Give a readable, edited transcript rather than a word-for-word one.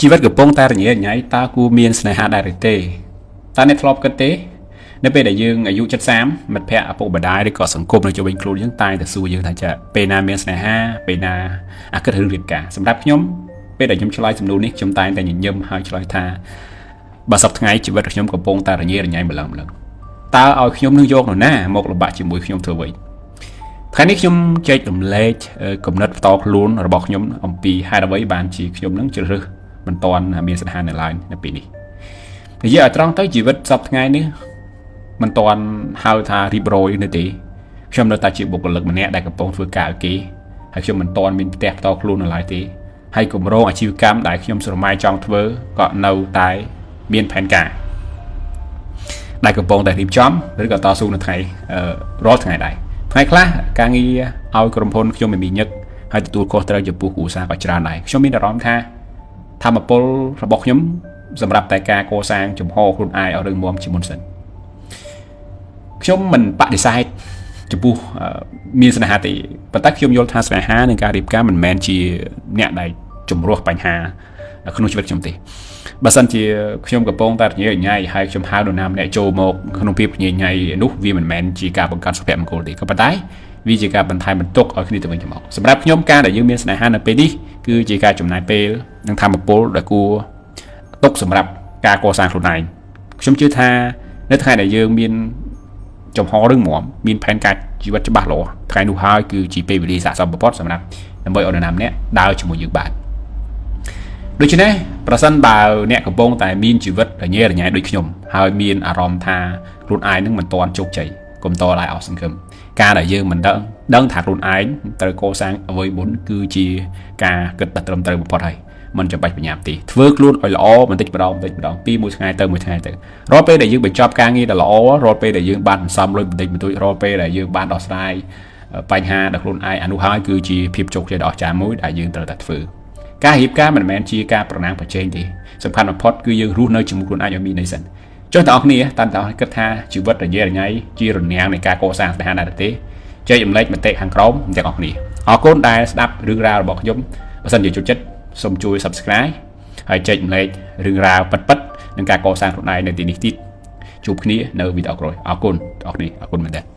ជីវិតកំពុងតែរញ៉េរញ៉ៃតើគូមានស្នេហាដែរឬទេតើអ្នកធ្លាប់គិតទេនៅពេលដែលយើងអាយុ70មិត្តភ័ក្តិឪពុកម្ដាយឬក៏សង្គមនៅជុំវិញខ្លួនយើងតែងតែសួរយើងថាចាពេលណាមានស្នេហាពេលណាអាគិតរឿងរៀបការសម្រាប់ខ្ញុំពេលដែលខ្ញុំឆ្លើយសំណួរនេះខ្ញុំតែងតែញញឹមហើយឆ្លើយថាបើសប្តាហ៍ថ្ងៃជីវិតខ្ញុំកំពុងតែរញ៉េរញ៉ៃម្លឹងតើឲ្យខ្ញុំនឹងយកនរណាមកលំបាកជាមួយខ្ញុំធ្វើអ្វីថ្ងៃនេះខ្ញុំចែករំលែកគំនិតផ្ទាល់ខ្លួនរបស់ខ្ញុំអំពីហេតុអ្វីបានជាខ្ញុំនឹងជ្រើសរើសមិនទាន់មានស្នេហានៅឡើយនៅពេលនេះនិយាយឲ្យត្រង់ទៅជីវិតសប្តាហ៍ថ្ងៃនេះមិនទាន់ហៅថារៀបរយនៅទេខ្ញុំនៅតែជាបុគ្គលិកម្នាក់ដែលកំពុងធ្វើការឲ្យគេហើយខ្ញុំមិនទាន់មានផ្ទះផ្ទាល់ខ្លួននៅឡើយទេហើយគម្រោងអាជីវកម្មដែលខ្ញុំស្រមៃចង់ធ្វើក៏នៅតែមានផែនការដែលកំពុងតែរៀបចំឬក៏តស៊ូនៅថ្ងៃរាល់ថ្ងៃដែរថ្ងៃខ្លះការងារឲ្យក្រុមហ៊ុនខ្ញុំមិនមានញឹកហើយទទួលខុសត្រូវចំពោះគ្រួសារក៏ច្រើនដែរខ្ញុំមានអារម្មណ៍ថាធម៌ពលរបស់ខ្ញុំសម្រាប់តែការកសាងជំហរខ្លួនឯងឲ្យរឹងមាំជាមុនសិនខ្ញុំមិនបដិសេធចំពោះមានស្នេហាទេប៉ុន្តែខ្ញុំយល់ថាស្នេហានិងការរៀបការមិនមែនជាអ្នកដែលជំរោះបញ្ហាក្នុងជីវិតខ្ញុំទេបើសិនជាខ្ញុំកំពុងតែរញ៉េរញ៉ៃហើយខ្ញុំហៅនរណាម្នាក់ចូលមកក្នុងភាពរញ៉េរញ៉ៃនោះវាមិនមែនជាការបង្កើនសុភមង្គលទេក៏ប៉ុន្តែវាជាការបន្ថែមបន្ទុកឲ្យគ្នាទៅវិញទៅមកសម្រាប់ខ្ញុំការដែលយើងមានស្នេហានៅពេលនេះគឺជាការចំណាយពេលនិងធម៌ពលដែលគួរទុកសម្រាប់ការកសាងខ្លួនឯងខ្ញុំជឿថានៅថ្ងៃដែលយើងមានចំហររឹងមាំមានផែនការជីវិតច្បាស់លាស់ថ្ងៃនោះហើយគឺជាពេលវេលាស័ក្តិសមបំផុតសម្រាប់ដើម្បីឲ្យនរណាម្នាក់ដើរជាមួយយើងបានដូច្នេះប្រសិនបើអ្នកកំពុងតែមានជីវិតរញ៉េរញ៉ៃដូចខ្ញុំហើយមានអារម្មណ៍ថាខ្លួនឯងនឹងមិនទាន់ជោគជ័យកុំតឡាយអស់សង្ឃឹមការដែលយើងមិនដឹងថាខ្លួនឯងត្រូវកសាងអ្វីមុនគឺជាការគិតត្រឹមត្រូវបំផុតហើយមិនចាំបាច់បញ្ញាប់ទេធ្វើខ្លួនឲ្យល្អបន្តិចម្ដងពីមួយថ្ងៃទៅមួយថ្ងៃទៅរាល់ពេលដែលយើងបញ្ចប់ការងារដែលល្អរាល់ពេលដែលយើងបានសន្សំលុយបន្តិចបន្តួចរាល់ពេលដែលយើងបានដោះស្រាយបញ្ហាដល់ខ្លួនឯងអានោះហើយគឺជាភាពជោគជ័យដ៏អស្ចារ្យមួយដែលយើងត្រូវតែធ្វើការរៀបការមិនមែនជាការប្រណាំងប្រជែងទេសំខាន់បំផុតគឺយើងរស់នៅជាមួយខ្លួនឯងឲ្យមានន័យសិនចុះបងប្អូនតើគិតថាជីវិតរញ៉េរញ៉ៃជារនាំងនៃការកសាងស្នេហាដែរទេចែករំលែកមតិខាងក្រោមទាំងអស់គ្នាអរគុណដែលស្ដាប់រឿងរ៉ាវរបស់ខ្ញុំបើសិនជាចូលចិត្តសូមជួយ Subscribe ហើយចែករំលែករឿងរ៉ាវពិតៗនិងការកសាងខ្លួនឯងនៅទីនេះទៀតជួបគ្នានៅវីដេអូក្រោយអរគុណបងប្អូនអរគុណមែនទែន